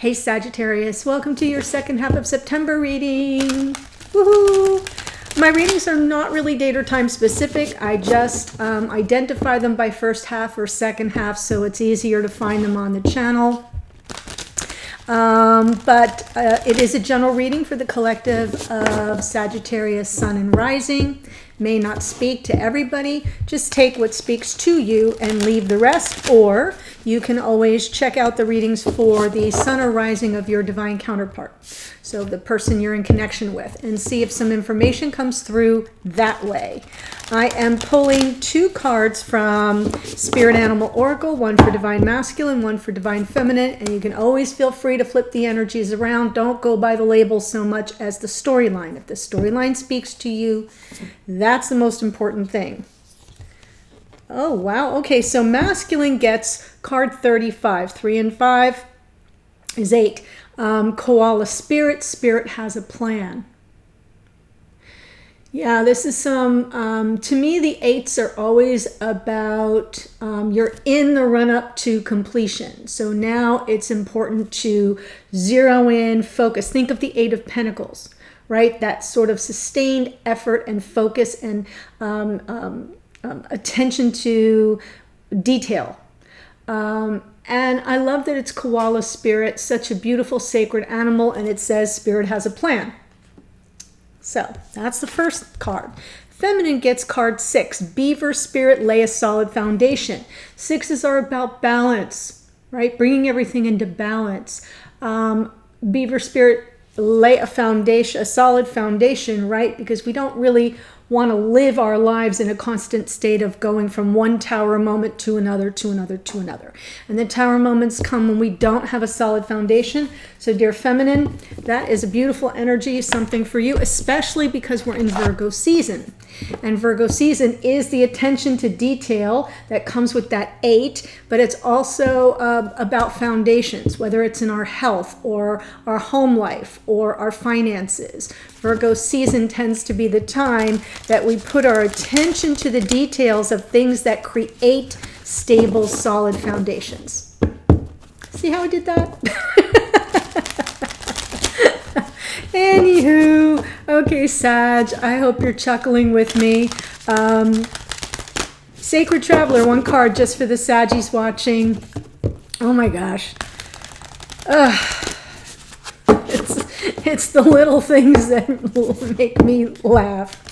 Hey Sagittarius, welcome to your second half of September reading. Woohoo! My readings are not really date or time specific. I just identify them by first half or second half so it's easier to find them on the channel. But it is a general reading for the collective of Sagittarius, Sun and Rising. May not speak to everybody. Just take what speaks to you and leave the rest. Or you can always check out the readings for the Sun or Rising of your divine counterpart. So the person you're in connection with, and see if some information comes through that way. I am pulling 2 cards from Spirit Animal Oracle, one for Divine Masculine, one for Divine Feminine, and you can always feel free to flip the energies around. Don't go by the label so much as the storyline. If the storyline speaks to you, that's the most important thing. Oh, wow. Okay, so Masculine gets card 35. 3 and 5 is 8. Koala Spirit. Spirit has a plan. Yeah, this is some, to me, the 8s are always about, you're in the run-up to completion. So now it's important to zero in, focus. Think of the 8 of Pentacles, right? That sort of sustained effort and focus and attention to detail. And I love that it's Koala Spirit, such a beautiful sacred animal, and it says Spirit has a plan. So that's the first card. Feminine gets card 6. Beaver Spirit, lay a solid foundation. 6s are about balance, right? Bringing everything into balance. Beaver Spirit, lay a foundation, a solid foundation, right? Because we don't really want to live our lives in a constant state of going from one tower moment to another, to another, to another. And the tower moments come when we don't have a solid foundation. So dear Feminine, that is a beautiful energy, something for you, especially because we're in Virgo season. And Virgo season is the attention to detail that comes with that 8, but it's also about foundations, whether it's in our health or our home life or our finances. Virgo season tends to be the time that we put our attention to the details of things that create stable, solid foundations. See how I did that? Anywho, okay, Sag, I hope you're chuckling with me. Sacred Traveler, 1 card just for the Saggies watching. Oh my gosh. It's the little things that will make me laugh.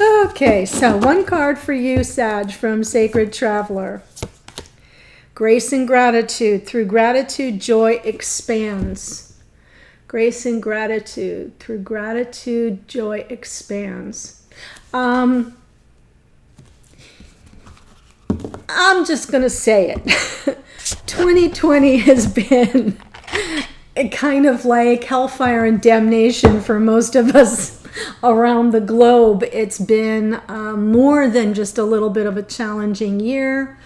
Okay, so 1 card for you, Sag, from Sacred Traveler. Grace and gratitude. Through gratitude, joy expands. Grace and gratitude. Through gratitude, joy expands. I'm just going to say it. 2020 has been kind of like hellfire and damnation for most of us around the globe. It's been more than just a little bit of a challenging year.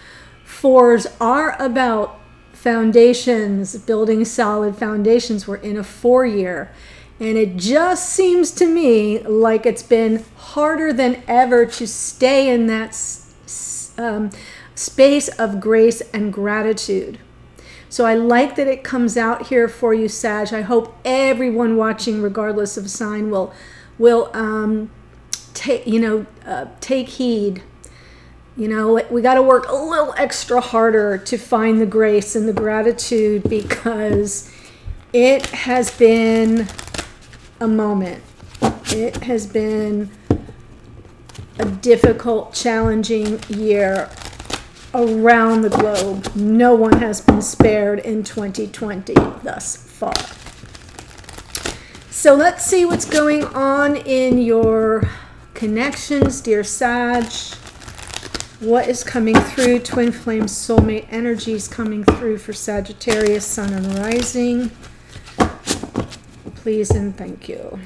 4s are about foundations, building solid foundations. We're in a 4-year, and it just seems to me like it's been harder than ever to stay in that space of grace and gratitude. So I like that it comes out here for you, Sag. I hope everyone watching, regardless of sign, will take heed. You know, we got to work a little extra harder to find the grace and the gratitude, because it has been a moment. It has been a difficult, challenging year around the globe. No one has been spared in 2020 thus far. So let's see what's going on in your connections, dear Sag. What is coming through? Twin flame soulmate energies coming through for Sagittarius, Sun and Rising. Please and thank you.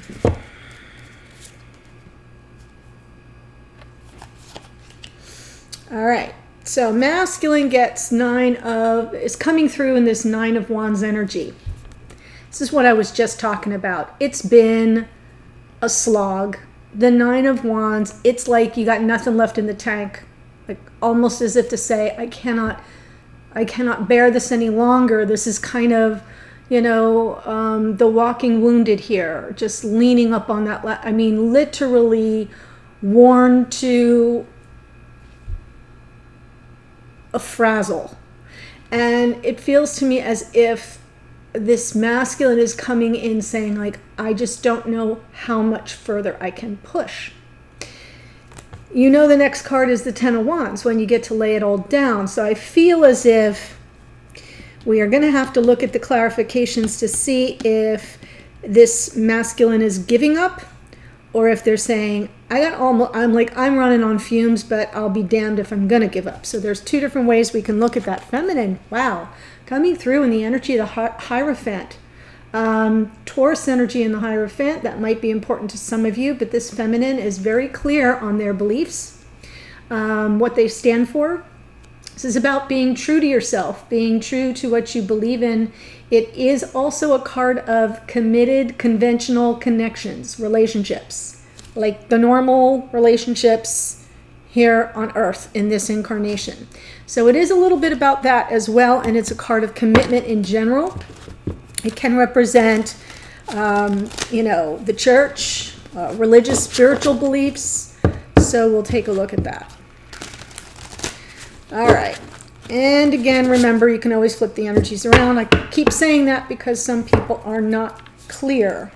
All right. So Masculine gets is coming through in this 9 of Wands energy. This is what I was just talking about. It's been a slog. The 9 of Wands, it's like you got nothing left in the tank. Like almost as if to say, I cannot I cannot bear this any longer. This is kind of, you know, the walking wounded here, just leaning up on that. I mean, literally worn to a frazzle. And it feels to me as if this masculine is coming in saying, like, I just don't know how much further I can push. You know, the next card is the Ten of Wands when you get to lay it all down. So I feel as if we are going to have to look at the clarifications to see if this masculine is giving up, or if they're saying, I'm running on fumes, but I'll be damned if I'm going to give up. So there's two different ways we can look at that. Feminine, wow, coming through in the energy of the Hierophant. Taurus energy in the Hierophant, that might be important to some of you, but this feminine is very clear on their beliefs, what they stand for. This is about being true to yourself, being true to what you believe in. It is also a card of committed, conventional connections, relationships, like the normal relationships here on Earth in this incarnation. So it is a little bit about that as well, and it's a card of commitment in general. It can represent, the church, religious, spiritual beliefs. So we'll take a look at that. All right. And again, remember, you can always flip the energies around. I keep saying that because some people are not clear.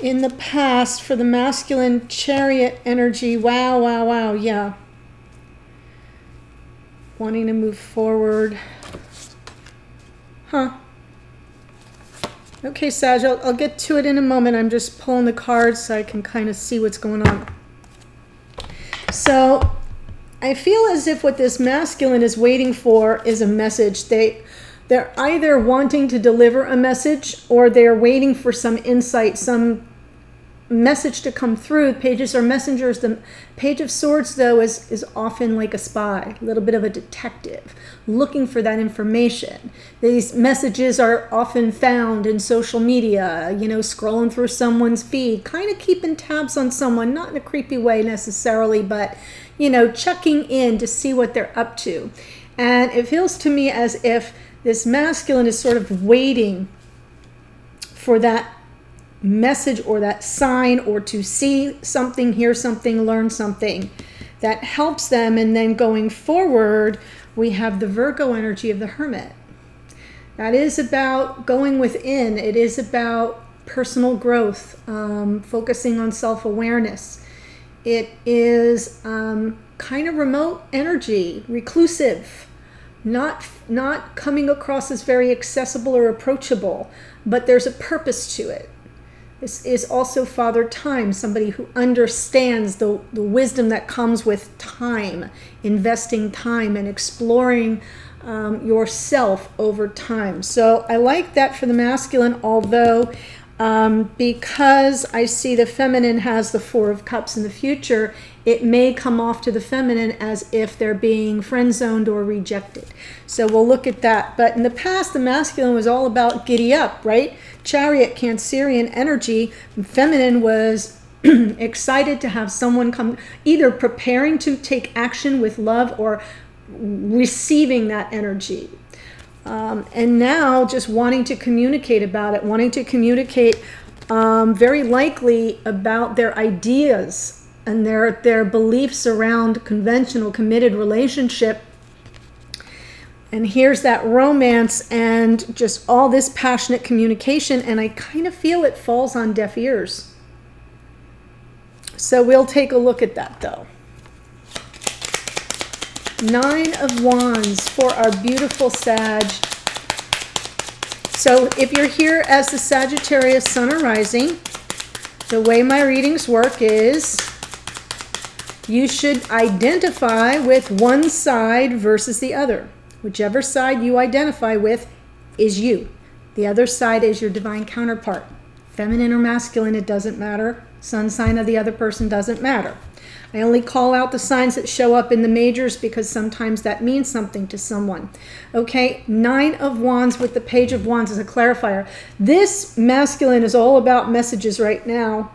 In the past, for the masculine Chariot energy, wow, yeah. Wanting to move forward. Huh. Okay, Sag, I'll get to it in a moment. I'm just pulling the cards so I can kind of see what's going on. So I feel as if what this masculine is waiting for is a message. They're either wanting to deliver a message, or they're waiting for some insight, some message to come through. Pages are messengers. The Page of Swords, though, is often like a spy, a little bit of a detective, looking for that information. These messages are often found in social media, scrolling through someone's feed, kind of keeping tabs on someone, not in a creepy way necessarily, but checking in to see what they're up to. And it feels to me as if this masculine is sort of waiting for that message or that sign, or to see something, hear something, learn something that helps them. And then going forward, we have the Virgo energy of the Hermit. That is about going within. It is about personal growth, focusing on self-awareness. It is kind of remote energy, reclusive, not coming across as very accessible or approachable, but there's a purpose to it. This is also Father Time, somebody who understands the wisdom that comes with time, investing time and exploring yourself over time. So I like that for the masculine, although because I see the feminine has the Four of Cups in the future, it may come off to the feminine as if they're being friend-zoned or rejected. So we'll look at that. But in the past, the masculine was all about giddy up, right? Chariot, Cancerian energy. Feminine was excited to have someone come, either preparing to take action with love or receiving that energy. And now just wanting to communicate about it, wanting to communicate very likely about their ideas and their beliefs around conventional committed relationship. And here's that romance and just all this passionate communication, and I kind of feel it falls on deaf ears. So we'll take a look at that though. 9 of Wands for our beautiful Sag. So if you're here as the Sagittarius Sun or Rising, the way my readings work is you should identify with one side versus the other. Whichever side you identify with is you. The other side is your divine counterpart. Feminine or masculine, it doesn't matter. Sun sign of the other person doesn't matter. I only call out the signs that show up in the majors because sometimes that means something to someone. Okay, 9 of Wands with the Page of Wands as a clarifier. This masculine is all about messages right now.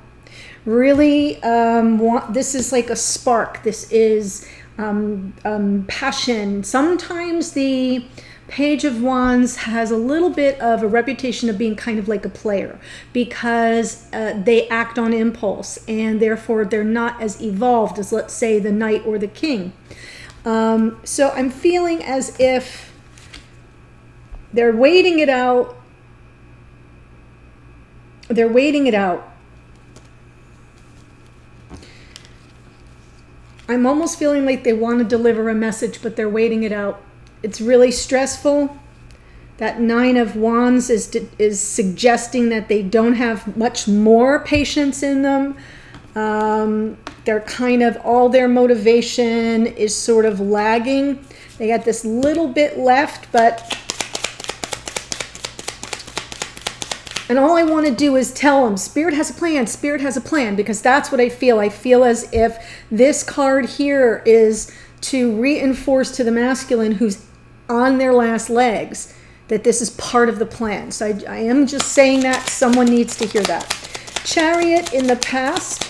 Really, this is like a spark. This is passion. Sometimes the Page of Wands has a little bit of a reputation of being kind of like a player, because they act on impulse, and therefore they're not as evolved as, let's say, the Knight or the King. So I'm feeling as if they're waiting it out. They're waiting it out. I'm almost feeling like they want to deliver a message, but they're waiting it out. It's really stressful. That Nine of Wands is suggesting that they don't have much more patience in them. They're kind of, all their motivation is sort of lagging. They got this little bit left, and all I want to do is tell them, Spirit has a plan, Spirit has a plan, because that's what I feel. I feel as if this card here is to reinforce to the masculine who's on their last legs that this is part of the plan. So I am just saying that. Someone needs to hear that. Chariot in the past.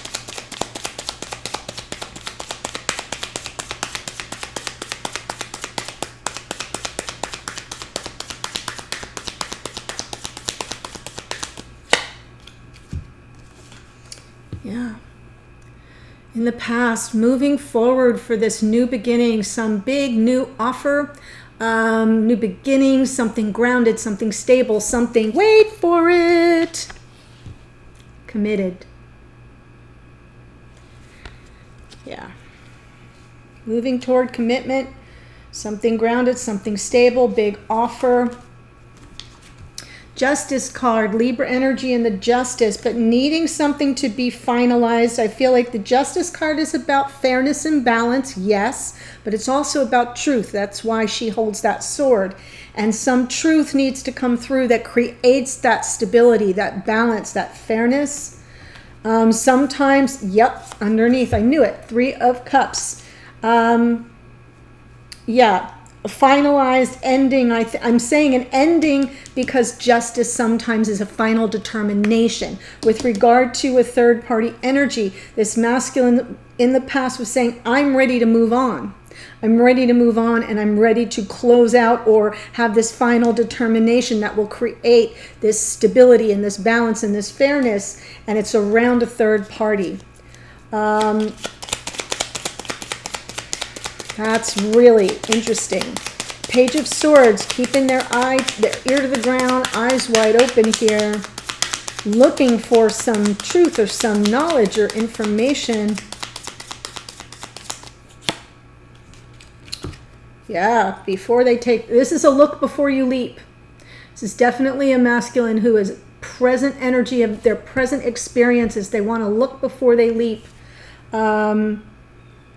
Yeah. In the past, moving forward for this new beginning, some big new offer, new beginning, something grounded, something stable, something, wait for it, committed. Yeah. Moving toward commitment, something grounded, something stable, big offer. Justice card, Libra energy and the Justice, but needing something to be finalized. I feel like the Justice card is about fairness and balance, yes, but it's also about truth. That's why she holds that sword. And some truth needs to come through that creates that stability, that balance, that fairness. Sometimes, yep, underneath, I knew it, Three of Cups. Yeah. A finalized ending. I'm saying an ending because justice sometimes is a final determination. With regard to a third party energy, this masculine in the past was saying, I'm ready to move on. I'm ready to move on, and I'm ready to close out or have this final determination that will create this stability and this balance and this fairness, and it's around a third party. That's really interesting. Page of Swords, keeping their ear to the ground, eyes wide open here, looking for some truth or some knowledge or information. Yeah, before they take, this is a look before you leap. This is definitely a masculine who is present energy of their present experiences. They want to look before they leap.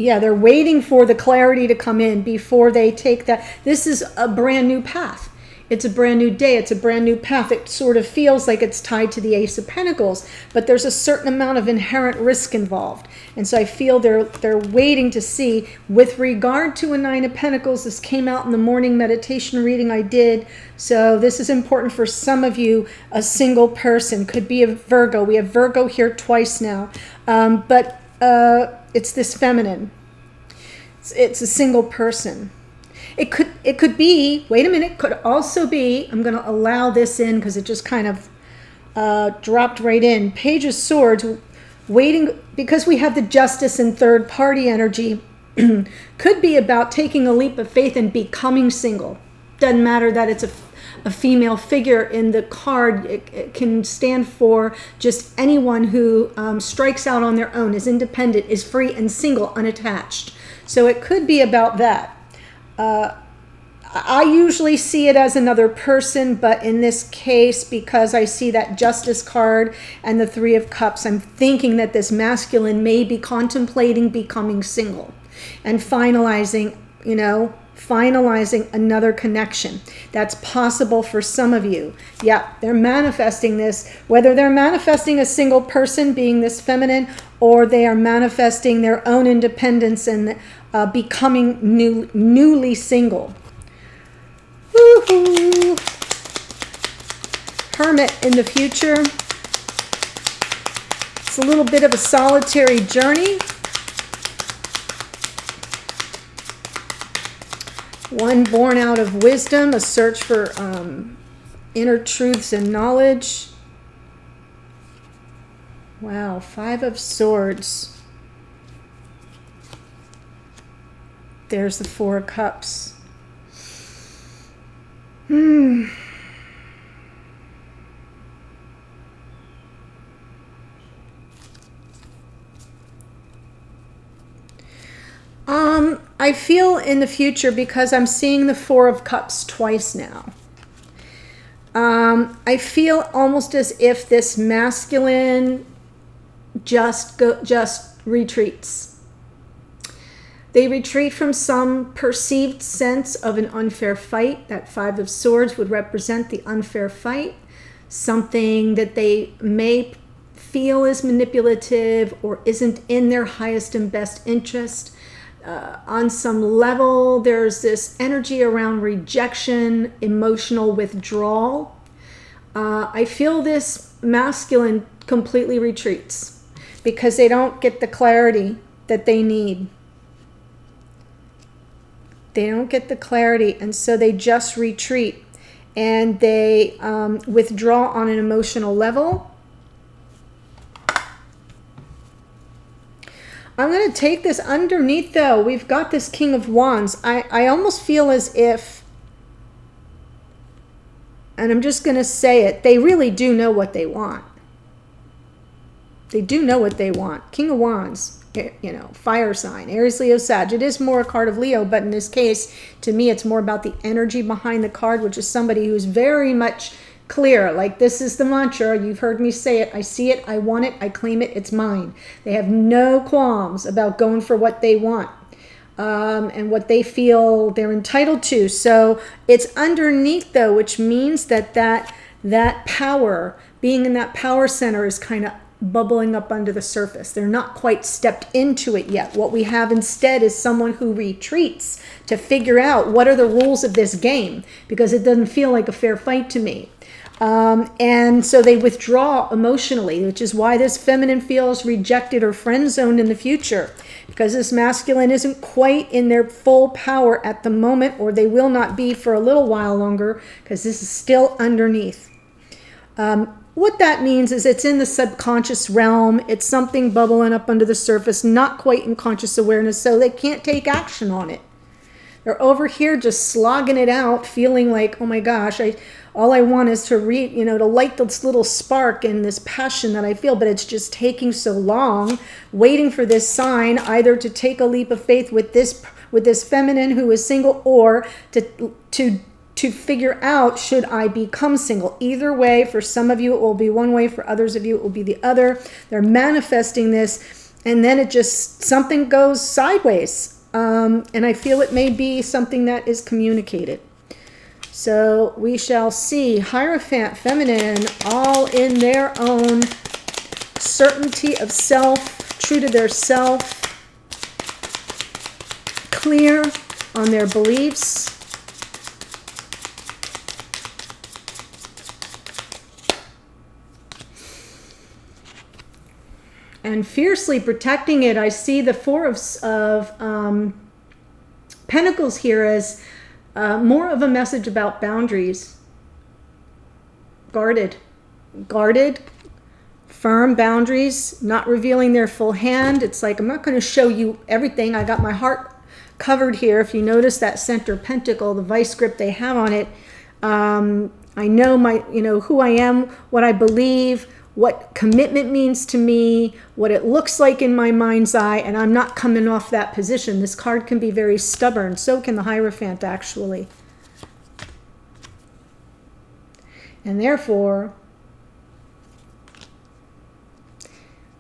Yeah, they're waiting for the clarity to come in before they take that. This is a brand new path. It's a brand new day. It's a brand new path. It sort of feels like it's tied to the Ace of Pentacles, but there's a certain amount of inherent risk involved. And so I feel they're waiting to see. With regard to a Nine of Pentacles, this came out in the morning meditation reading I did. So this is important for some of you. A single person, could be a Virgo. We have Virgo here twice now. It's this feminine. It's a single person. It could be, wait a minute, could also be, I'm going to allow this in because it just kind of dropped right in. Page of Swords, waiting, because we have the Justice and third party energy, could be about taking a leap of faith and becoming single. Doesn't matter that it's a female figure in the card. It can stand for just anyone who strikes out on their own, is independent, is free and single, unattached. So it could be about that. I usually see it as another person, but in this case, because I see that Justice card and the Three of Cups, I'm thinking that this masculine may be contemplating becoming single and finalizing another connection. That's possible for some of you. Yeah, they're manifesting this, whether they're manifesting a single person being this feminine, or they are manifesting their own independence and becoming newly single. Woo-hoo. Hermit in the future. It's a little bit of a solitary journey. One born out of wisdom, a search for inner truths and knowledge. Wow, 5 of Swords. There's the 4 of Cups. I feel in the future, because I'm seeing the 4 of Cups twice now. I feel almost as if this masculine just retreats. They retreat from some perceived sense of an unfair fight. That 5 of Swords would represent the unfair fight. Something that they may feel is manipulative or isn't in their highest and best interest. On some level, there's this energy around rejection, emotional withdrawal. I feel this masculine completely retreats because they don't get the clarity that they need. They don't get the clarity, and so they just retreat, and they withdraw on an emotional level. I'm going to take this underneath, though. We've got this King of Wands. I almost feel as if, and I'm just going to say it, they really do know what they want. They do know what they want. King of Wands, you know, fire sign, Aries, Leo, Sag. It is more a card of Leo, but in this case, to me, it's more about the energy behind the card, which is somebody who's very much clear. Like, this is the mantra. You've heard me say it. I see it. I want it. I claim it. It's mine. They have no qualms about going for what they want and what they feel they're entitled to. So it's underneath, though, which means that power, being in that power center, is kind of bubbling up under the surface. They're not quite stepped into it yet. What we have instead is someone who retreats to figure out what are the rules of this game, because it doesn't feel like a fair fight to me. And so they withdraw emotionally, which is why this feminine feels rejected or friend zoned in the future, because this masculine isn't quite in their full power at the moment, or they will not be for a little while longer, because this is still underneath. What that means is it's in the subconscious realm. It's something bubbling up under the surface, not quite in conscious awareness, so they can't take action on it. They're over here just slogging it out, feeling like, oh my gosh, all I want is to to light this little spark and this passion that I feel, but it's just taking so long, waiting for this sign, either to take a leap of faith with this feminine who is single, or to figure out, should I become single? Either way, for some of you it will be one way, for others of you it will be the other. They're manifesting this, and then it just, something goes sideways. And I feel it may be something that is communicated. So we shall see. Hierophant, feminine, all in their own certainty of self, true to their self, clear on their beliefs. And fiercely protecting it. I see the 4 of Pentacles here as more of a message about boundaries. Guarded, firm boundaries, not revealing their full hand. It's like, I'm not going to show you everything. I got my heart covered here. If you notice that center pentacle, the vice grip they have on it, I know who I am, what I believe, what commitment means to me, what it looks like in my mind's eye, and I'm not coming off that position. This card can be very stubborn. So can the Hierophant, actually. And therefore,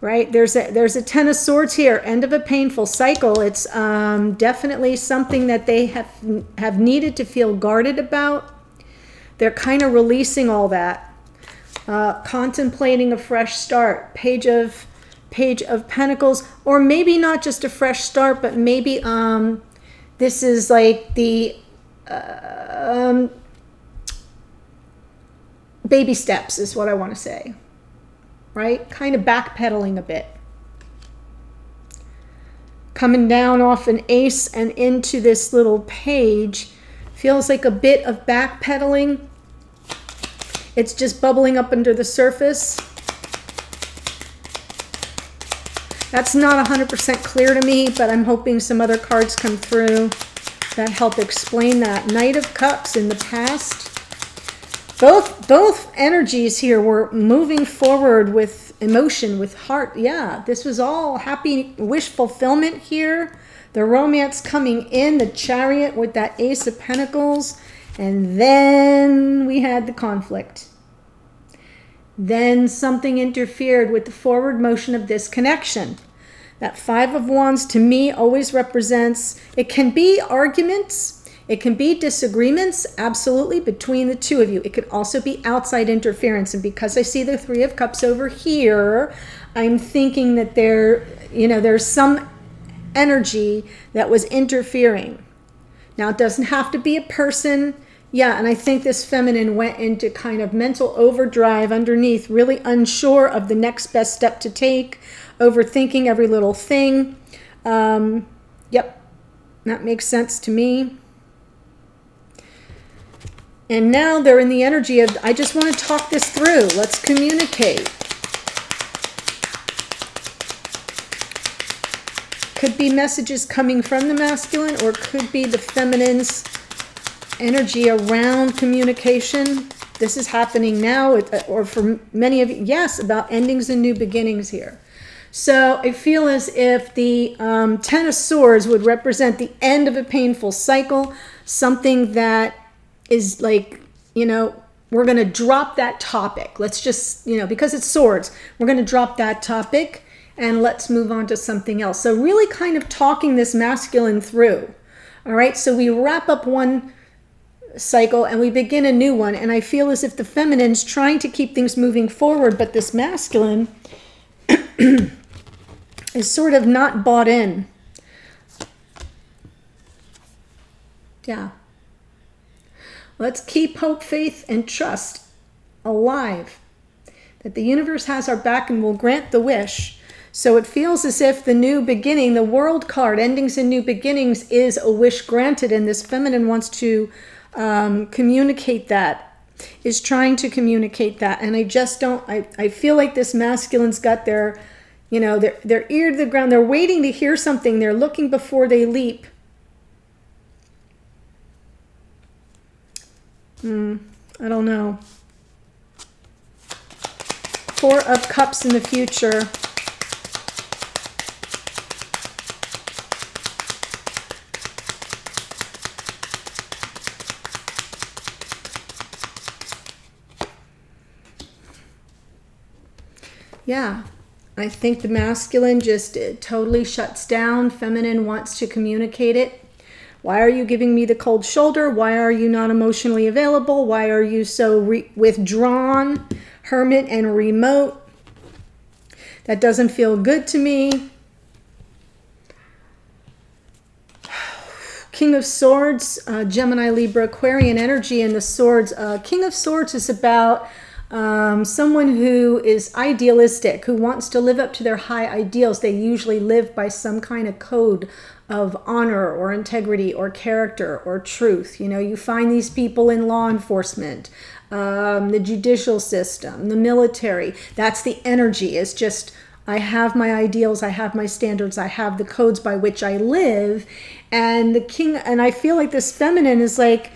right, there's a 10 of Swords here, end of a painful cycle. It's definitely something that they have needed to feel guarded about. They're kind of releasing all that. Contemplating a fresh start, page of Pentacles, or maybe not just a fresh start, but maybe this is like the baby steps is what I want to say, right? Kind of backpedaling a bit, coming down off an ace and into this little page, Feels like a bit of backpedaling. It's just bubbling up under the surface. That's not 100% clear to me, but I'm hoping some other cards come through that help explain that. Knight of Cups in the past. Both energies here were moving forward with emotion, with heart. Yeah, this was all happy wish fulfillment here. The romance coming in, the Chariot with that Ace of Pentacles. And then we had the conflict. Then something interfered with the forward motion of this connection. That Five of Wands to me always represents, it can be arguments, it can be disagreements, absolutely, between the two of you. It could also be outside interference. And because I see the Three of Cups over here, I'm thinking that there's some energy that was interfering. Now, it doesn't have to be a person. Yeah, and I think this feminine went into kind of mental overdrive underneath, really unsure of the next best step to take, overthinking every little thing. Yep, that makes sense to me. And now they're in the energy of, I just want to talk this through. Let's communicate. Could be messages coming from the masculine, or could be the feminine's energy around communication. This is happening now, or for many of you, yes, about endings and new beginnings here. So I feel as if the Ten of Swords would represent the end of a painful cycle, something that is like, we're going to drop that topic. Let's just, because it's swords, we're going to drop that topic and let's move on to something else. So really kind of talking this masculine through. All right, so we wrap up one cycle and we begin a new one. And I feel as if the feminine's trying to keep things moving forward, but this masculine is sort of not bought in. Yeah. Let's keep hope, faith, and trust alive. That the universe has our back and will grant the wish. So it feels as if the new beginning, the World card, endings and new beginnings, is a wish granted. And this feminine wants to communicate that, is trying to communicate that. And I just don't, I feel like this masculine's got their, their ear to the ground. They're waiting to hear something. They're looking before they leap. I don't know. Four of Cups in the future. Yeah, I think the masculine just totally shuts down. Feminine wants to communicate it. Why are you giving me the cold shoulder? Why are you not emotionally available? Why are you so withdrawn, hermit, and remote? That doesn't feel good to me. King of Swords, Gemini, Libra, Aquarian energy in the swords. King of Swords is about someone who is idealistic, who wants to live up to their high ideals. They usually live by some kind of code of honor or integrity or character or truth. You find these people in law enforcement, the judicial system, the military. That's the energy. It's just, I have my ideals, I have my standards, I have the codes by which I live. And the king, and I feel like this feminine is like,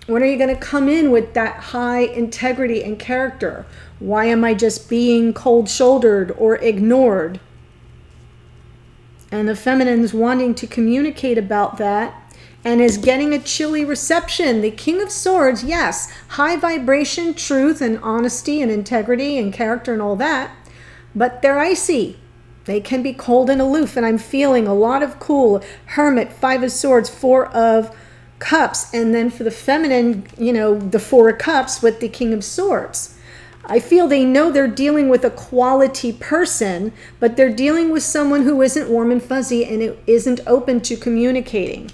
when are you going to come in with that high integrity and character? Why am I just being cold-shouldered or ignored? And the feminine's wanting to communicate about that and is getting a chilly reception. The King of Swords, yes, high vibration, truth and honesty and integrity and character and all that, but they're icy. They can be cold and aloof, and I'm feeling a lot of cool. Hermit, Five of Swords, Four of Cups, and then for the feminine, the Four of Cups with the King of Swords. I feel they know they're dealing with a quality person, but they're dealing with someone who isn't warm and fuzzy and it isn't open to communicating.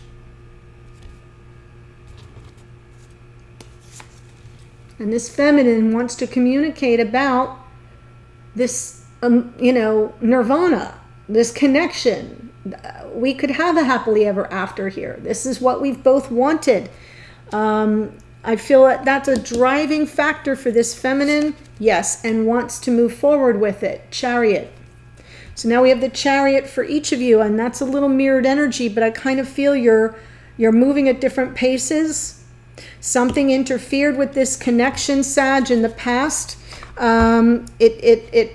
And this feminine wants to communicate about this, nirvana, this connection. we could have a happily ever after here. This is what we've both wanted. I feel that that's a driving factor for this feminine, yes, and wants to move forward with it. Chariot. So now we have the Chariot for each of you, and that's a little mirrored energy, but I kind of feel you're moving at different paces. Something interfered with this connection, Sag, in the past. It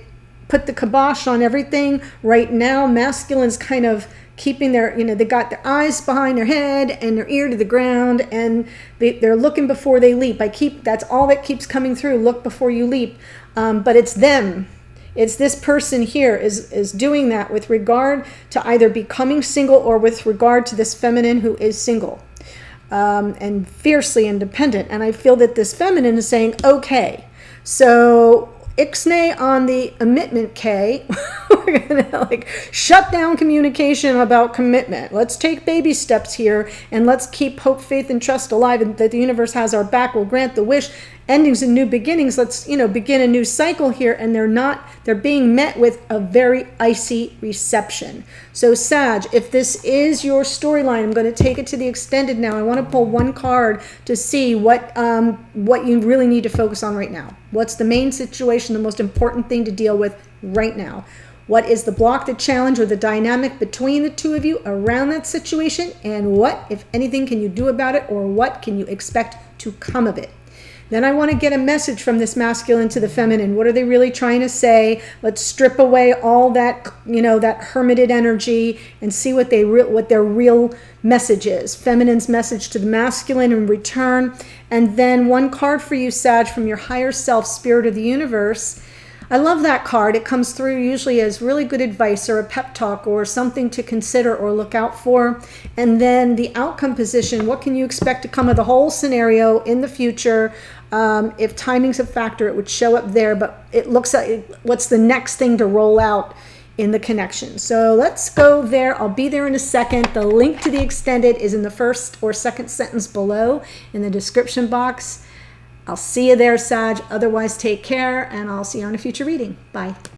put the kibosh on everything. Right now, masculine's kind of keeping their, they got their eyes behind their head and their ear to the ground, and they're looking before they leap. That's all that keeps coming through. Look before you leap. But it's them. It's this person here is doing that with regard to either becoming single or with regard to this feminine who is single and fiercely independent. And I feel that this feminine is saying, okay, so ixnay on the commitment K. We're gonna shut down communication about commitment. Let's take baby steps here, and let's keep hope, faith, and trust alive, and that the universe has our back. Will grant the wish. Endings and new beginnings. Let's begin a new cycle here, and they're being met with a very icy reception. So Sag, if this is your storyline, I'm going to take it to the extended now. I want to pull one card to see what you really need to focus on right now. What's the main situation, the most important thing to deal with right now? What is the block, the challenge, or the dynamic between the two of you around that situation? And what, if anything, can you do about it, or what can you expect to come of it? Then I want to get a message from this masculine to the feminine. What are they really trying to say? Let's strip away all that, that hermited energy and see what their real message is. Feminine's message to the masculine in return. And then one card for you, Sag, from your higher self, spirit of the universe. I love that card. It comes through usually as really good advice or a pep talk or something to consider or look out for. And then the outcome position, what can you expect to come of the whole scenario in the future? If timing's a factor, it would show up there, but it looks like what's the next thing to roll out in the connection. So let's go there. I'll be there in a second. The link to the extended is in the first or second sentence below in the description box. I'll see you there, Sag. Otherwise, take care, and I'll see you on a future reading. Bye.